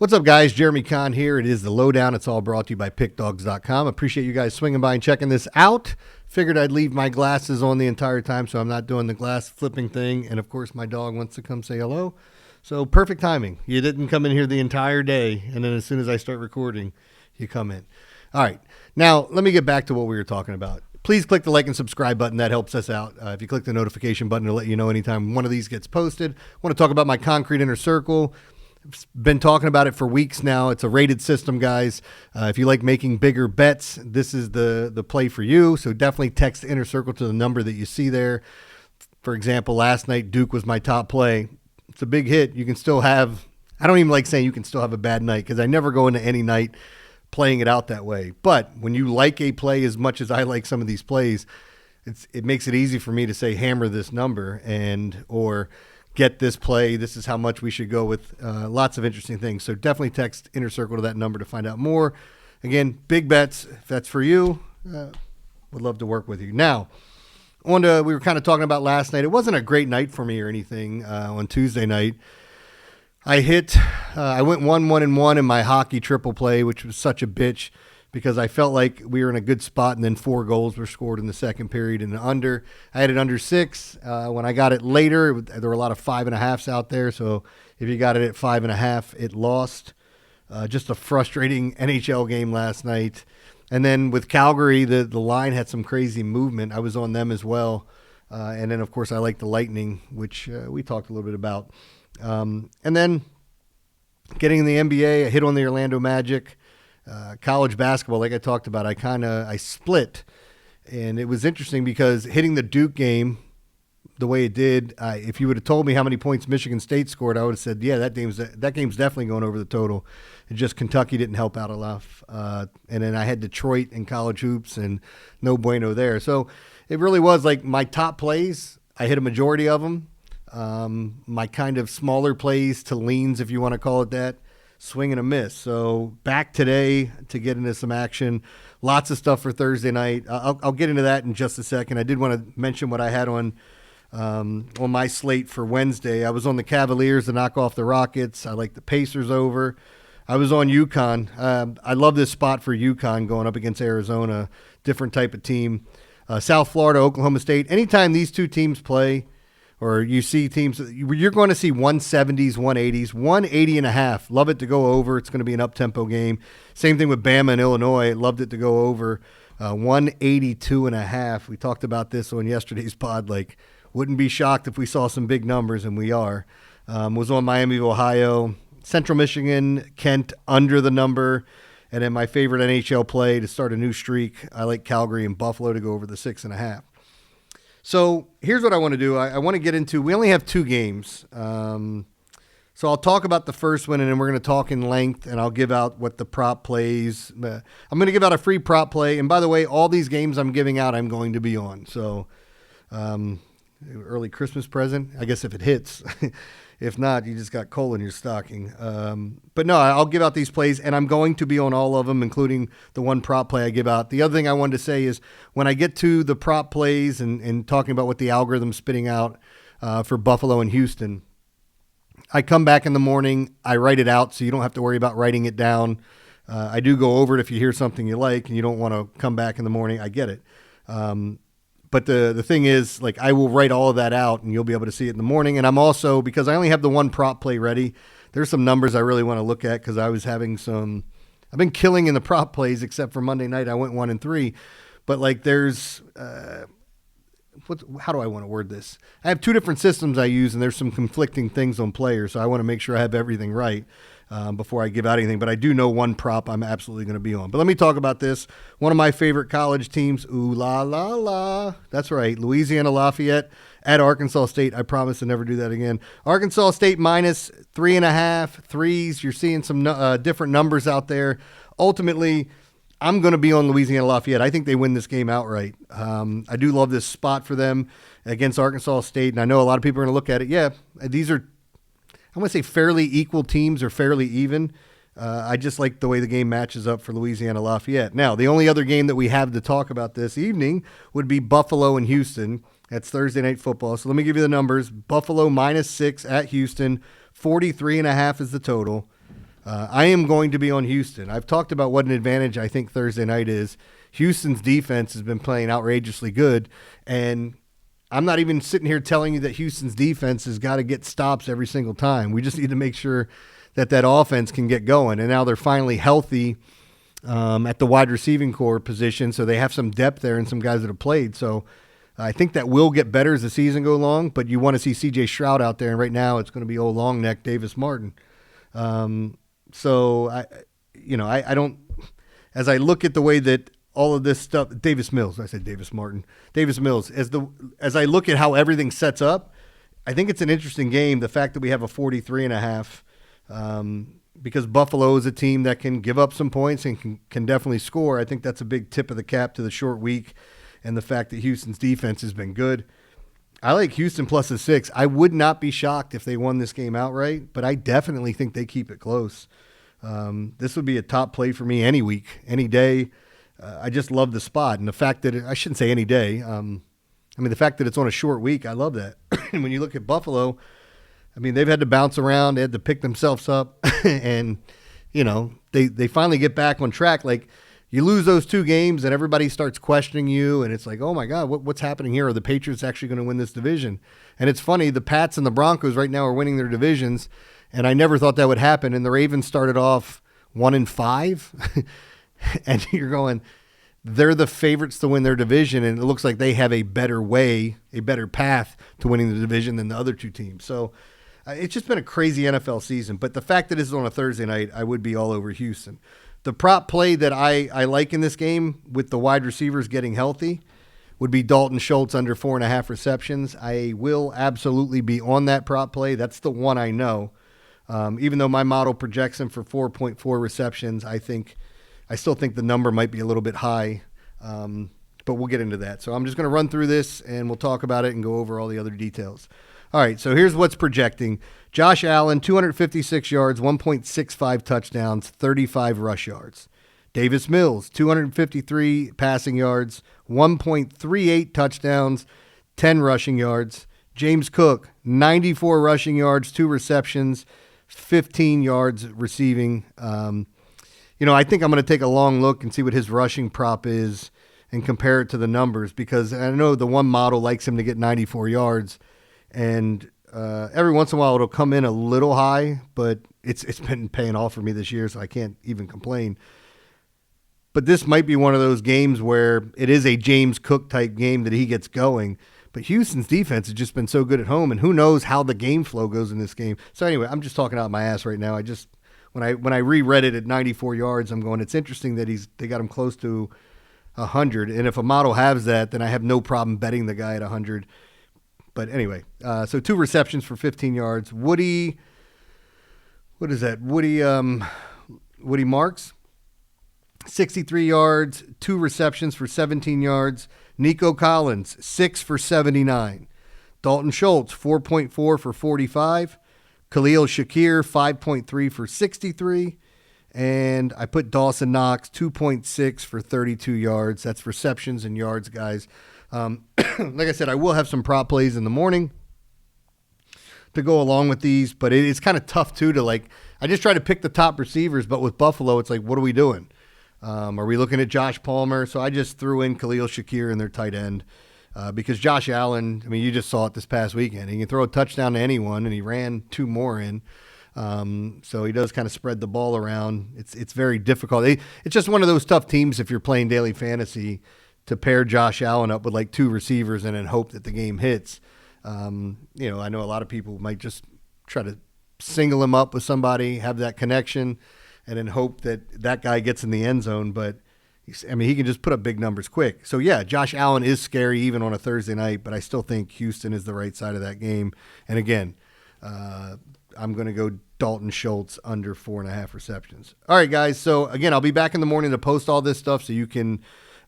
What's up, guys? Jeremy Conn here. It is the Lowdown. It's all brought to you by Pickdawgz.com. Appreciate you guys swinging by and checking this out. Figured I'd leave my glasses on the entire time so I'm not doing the glass flipping thing. And, of course, my dog wants to come say hello. So perfect timing. You didn't come in here the entire day, and then as soon as I start recording, you come in. All right. Now, let me get back to what we were talking about. Please click the like and subscribe button. That helps us out. If you click the notification button to let you know anytime one of these gets posted. I want to talk about my concrete inner circle. I've been talking about it for weeks now. It's a rated system, guys. If you like making bigger bets, this is the play for you. So definitely text inner circle to the number that you see there. For example, last night, Duke was my top play. It's a big hit. You can still have, I don't even like saying you can still have a bad night because I never go into any night playing it out that way. But when you like a play as much as I like some of these plays, it makes it easy for me to say hammer this number or get this play. This is how much we should go with. Lots of interesting things. So definitely text inner circle to that number to find out more. Again, big bets. If that's for you, would love to work with you. Now, we were kind of talking about last night. It wasn't a great night for me or anything on Tuesday night. I went 1-1-1 in my hockey triple play, which was such a bitch because I felt like we were in a good spot and then 4 goals were scored in the second period and under. I had it under 6. When I got it later, there were a lot of 5.5s out there. So if you got it at 5.5, it lost. Just a frustrating NHL game last night. And then with Calgary, the line had some crazy movement. I was on them as well. And then, of course, I like the Lightning, which we talked a little bit about. And then getting in the NBA, I hit on the Orlando Magic. College basketball, like I talked about, I split. And it was interesting because hitting the Duke game the way it did, if you would have told me how many points Michigan State scored, I would have said, yeah, that game's definitely going over the total. It just Kentucky didn't help out enough. And then I had Detroit in college hoops and no bueno there. So it really was like my top plays, I hit a majority of them. My kind of smaller plays to leans, if you want to call it that, swing and a miss. So back today to get into some action. Lots of stuff for Thursday night. I'll get into that in just a second. I did want to mention what I had on my slate for Wednesday. I was on the Cavaliers to knock off the Rockets. I like the Pacers over. I was on UConn. I love this spot for UConn going up against Arizona. Different type of team. South Florida, Oklahoma State. Anytime these two teams play, or you see teams, you're going to see 170s, 180s, 180.5. Love it to go over. It's going to be an up-tempo game. Same thing with Bama and Illinois. Loved it to go over. 182.5. We talked about this on yesterday's pod. Like, wouldn't be shocked if we saw some big numbers, and we are. Was on Miami of Ohio. Central Michigan, Kent under the number. And then my favorite NHL play to start a new streak, I like Calgary and Buffalo to go over the 6.5. So here's what I want to do. I want to get into, we only have 2 games. So I'll talk about the first one, and then we're going to talk in length, and I'll give out what the prop plays. I'm going to give out a free prop play. And by the way, all these games I'm giving out, I'm going to be on. So early Christmas present, I guess if it hits. If not, you just got coal in your stocking. But no, I'll give out these plays, and I'm going to be on all of them, including the one prop play I give out. The other thing I wanted to say is when I get to the prop plays and talking about what the algorithm's spitting out for Buffalo and Houston, I come back in the morning, I write it out so you don't have to worry about writing it down. I do go over it if you hear something you like and you don't want to come back in the morning. I get it. But the thing is, like, I will write all of that out and you'll be able to see it in the morning. And I'm also, because I only have the one prop play ready, there's some numbers I really want to look at because I've been killing in the prop plays except for Monday night. I went 1-3. But, like, there's, how do I want to word this? I have 2 different systems I use and there's some conflicting things on players. So I want to make sure I have everything right before I give out anything. But I do know one prop I'm absolutely going to be on. But let me talk about this. One of my favorite college teams, ULALA. That's right, Louisiana Lafayette at Arkansas State. I promise to never do that again. Arkansas State minus 3.5, 3s. You're seeing some different numbers out there. Ultimately, I'm going to be on Louisiana Lafayette. I think they win this game outright. I do love this spot for them against Arkansas State. And I know a lot of people are going to look at it. Yeah, these are, I want to say fairly equal teams or fairly even. I just like the way the game matches up for Louisiana Lafayette. Now, the only other game that we have to talk about this evening would be Buffalo and Houston. That's Thursday Night Football. So let me give you the numbers. Buffalo -6 at Houston. 43.5 is the total. I am going to be on Houston. I've talked about what an advantage I think Thursday night is. Houston's defense has been playing outrageously good, and I'm not even sitting here telling you that Houston's defense has got to get stops every single time. We just need to make sure that offense can get going, and now they're finally healthy at the wide receiving core position, so they have some depth there and some guys that have played. So I think that will get better as the season goes along, but you want to see C.J. Stroud out there, and right now it's going to be old long neck Davis Martin. So I don't. As I look at the way that all of this stuff, Davis Mills. I said Davis Martin. Davis Mills. As I look at how everything sets up, I think it's an interesting game. The fact that we have a 43.5, because Buffalo is a team that can give up some points and can definitely score. I think that's a big tip of the cap to the short week, and the fact that Houston's defense has been good. I like Houston plus a 6. I would not be shocked if they won this game outright, but I definitely think they keep it close. This would be a top play for me any week, any day. I just love the spot. And the fact that I shouldn't say any day. The fact that it's on a short week, I love that. And when you look at Buffalo, they've had to bounce around. They had to pick themselves up. And, they finally get back on track. Like, you lose those 2 games and everybody starts questioning you, and it's like, oh, my God, what's happening here? Are the Patriots actually going to win this division? And it's funny, the Pats and the Broncos right now are winning their divisions, and I never thought that would happen. And the Ravens started off 1-5, and you're going, they're the favorites to win their division, and it looks like they have a better way, a better path to winning the division than the other 2 teams. So it's just been a crazy NFL season. But the fact that it's on a Thursday night, I would be all over Houston. The prop play that I like in this game with the wide receivers getting healthy would be Dalton Schultz under 4.5 receptions. I will absolutely be on that prop play. That's the one I know. Even though my model projects him for 4.4 receptions, I still think the number might be a little bit high, but we'll get into that. So I'm just going to run through this, and we'll talk about it and go over all the other details. All right, so here's what's projecting. Josh Allen, 256 yards, 1.65 touchdowns, 35 rush yards. Davis Mills, 253 passing yards, 1.38 touchdowns, 10 rushing yards. James Cook, 94 rushing yards, 2 receptions, 15 yards receiving. I think I'm going to take a long look and see what his rushing prop is and compare it to the numbers, because I know the one model likes him to get 94 yards. And every once in a while it'll come in a little high, but it's been paying off for me this year, so I can't even complain. But this might be one of those games where it is a James Cook type game that he gets going. But Houston's defense has just been so good at home, and who knows how the game flow goes in this game. So anyway, I'm just talking out my ass right now. When I reread it at 94 yards, I'm going, it's interesting that they got him close to 100. And if a model has that, then I have no problem betting the guy at 100. But anyway, so 2 receptions for 15 yards. Woody Marks, 63 yards, 2 receptions for 17 yards. Nico Collins, 6 for 79. Dalton Schultz, 4.4 for 45. Khalil Shakir, 5.3 for 63. And I put Dawson Knox, 2.6 for 32 yards. That's receptions and yards, guys. Like I said, I will have some prop plays in the morning to go along with these, but it's kind of tough too I just try to pick the top receivers, but with Buffalo, it's like, what are we doing? Are we looking at Josh Palmer? So I just threw in Khalil Shakir in their tight end, because Josh Allen, you just saw it this past weekend. He can throw a touchdown to anyone, and he ran 2 more in. So he does kind of spread the ball around. It's very difficult. It's just one of those tough teams if you're playing daily fantasy, to pair Josh Allen up with 2 receivers and then hope that the game hits. I know a lot of people might just try to single him up with somebody, have that connection, and then hope that guy gets in the end zone. But, he can just put up big numbers quick. So, yeah, Josh Allen is scary even on a Thursday night, but I still think Houston is the right side of that game. And, again, I'm going to go Dalton Schultz under 4.5 receptions. All right, guys. So, again, I'll be back in the morning to post all this stuff so you can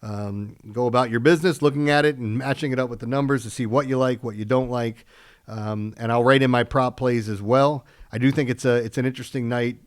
go about your business, looking at it and matching it up with the numbers to see what you like, what you don't like. And I'll write in my prop plays as well. I do think it's an interesting night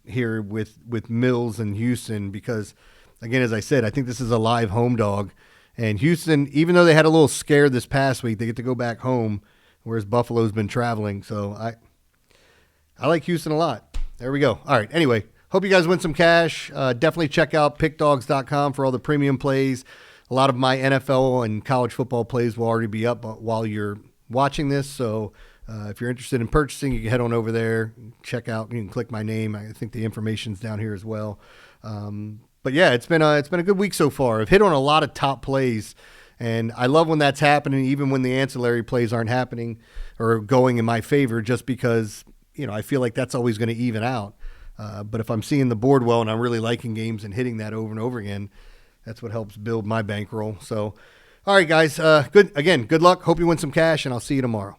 here with Mills and Houston because, again, as I said, I think this is a live home dog. And Houston, even though they had a little scare this past week, they get to go back home, whereas Buffalo's been traveling. So I like Houston a lot. There we go. All right. Anyway, hope you guys win some cash. Definitely check out Pickdawgz.com for all the premium plays. A lot of my NFL and college football plays will already be up while you're watching this. So if you're interested in purchasing, you can head on over there, check out. You can click my name. I think the information's down here as well. But yeah, it's been a good week so far. I've hit on a lot of top plays, and I love when that's happening, even when the ancillary plays aren't happening or going in my favor, just because I feel like that's always going to even out. But if I'm seeing the board well and I'm really liking games and hitting that over and over again, that's what helps build my bankroll. So, all right, guys, good luck. Hope you win some cash, and I'll see you tomorrow.